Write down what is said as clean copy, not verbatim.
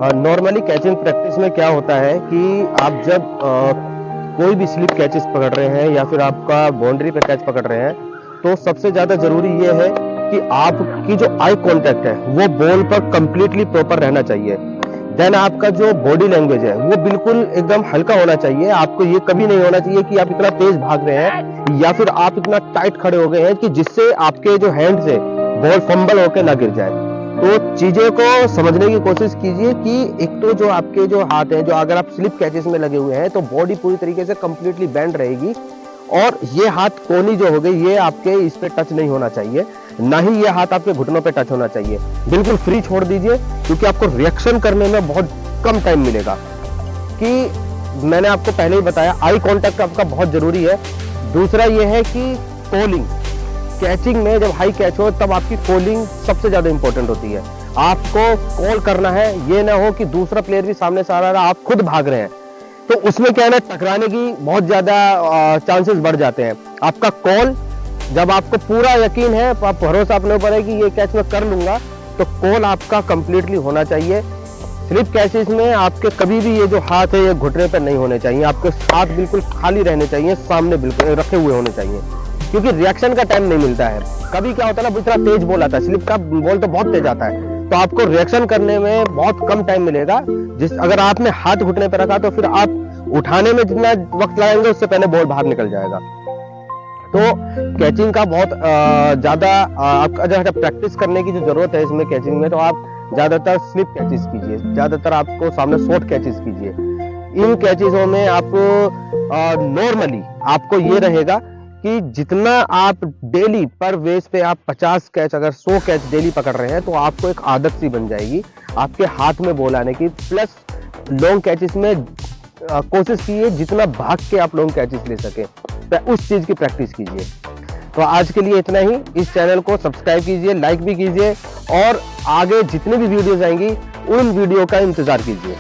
Normally catching practice में क्या होता है कि आप जब कोई भी स्लिप कैचेस पकड़ रहे हैं या फिर आपका बाउंड्री पे कैच पकड़ रहे हैं, तो सबसे ज्यादा जरूरी ये है कि आपकी जो आई कांटेक्ट है वो बॉल पर कंप्लीटली प्रॉपर रहना चाहिए। देन आपका जो बॉडी लैंग्वेज है वो बिल्कुल एकदम हल्का होना चाहिए। आपको ये कभी नहीं होना चाहिए कि आप इतना तेज भाग रहे हैं या फिर आप इतना टाइट खड़े हो गए हैं कि जिससे आपके जो हैंड से बॉल फंबल होकर ना गिर जाए। तो चीजों को समझने की कोशिश कीजिए कि एक तो जो आपके जो हाथ हैं, जो अगर आप स्लिप कैचेस में लगे हुए हैं तो बॉडी पूरी तरीके से कंप्लीटली बेंड रहेगी, और ये हाथ कोनी जो हो गई ये आपके इस पे टच नहीं होना चाहिए, ना ही ये हाथ आपके घुटनों पे टच होना चाहिए। बिल्कुल फ्री छोड़ दीजिए, क्योंकि आपको रिएक्शन करने में बहुत कम टाइम मिलेगा। कि मैंने आपको पहले ही बताया आई कांटेक्ट आपका बहुत जरूरी है। दूसरा ये है कि कॉलिंग, कैचिंग में जब हाई कैच हो तब आपकी कॉलिंग सबसे ज्यादा इंपॉर्टेंट होती है। आपको कॉल करना है, ये ना हो कि दूसरा प्लेयर भी सामने से आ रहा है, आप खुद भाग रहे हैं, तो उसमें क्या है ना, टकराने की बहुत ज्यादा चांसेस बढ़ जाते हैं। आपका कॉल, जब आपको पूरा यकीन है, आप भरोसा अपने ऊपर है कि ये कैच मैं कर लूंगा, तो कॉल आपका कंप्लीटली होना चाहिए। स्लिप कैचेस में आपके कभी भी ये जो हाथ है ये घुटने पर नहीं होने चाहिए, आपके हाथ बिल्कुल खाली रहने चाहिए, सामने बिल्कुल रखे हुए होने चाहिए, क्योंकि रिएक्शन का टाइम नहीं मिलता है। कभी क्या होता है ना, इतना तेज बॉल आता है, स्लिप का बॉल तो बहुत तेज आता है, तो आपको रिएक्शन करने में बहुत कम टाइम मिलेगा। अगर आपने हाथ घुटने पर रखा तो फिर आप उठाने में जितना वक्त लगाएंगे उससे पहले बॉल बाहर निकल जाएगा। तो कैचिंग का बहुत ज्यादा आपका अगर प्रैक्टिस करने की जो जरूरत है इसमें कैचिंग में, तो आप ज्यादातर स्लिप कैचेस कीजिए, ज्यादातर आपको सामने शॉर्ट कैचेस कीजिए। इन कैचेसों में आपको नॉर्मली आपको ये रहेगा कि जितना आप डेली पर बेस पे आप 50 कैच, अगर 100 कैच डेली पकड़ रहे हैं, तो आपको एक आदत सी बन जाएगी आपके हाथ में बॉल आने की। प्लस लॉन्ग कैचेस में कोशिश कीजिए जितना भाग के आप लॉन्ग कैचेस ले सके, तो उस चीज की प्रैक्टिस कीजिए। तो आज के लिए इतना ही। इस चैनल को सब्सक्राइब कीजिए, लाइक भी कीजिए, और आगे जितने भी वीडियोस आएंगी उन वीडियो का इंतजार कीजिए।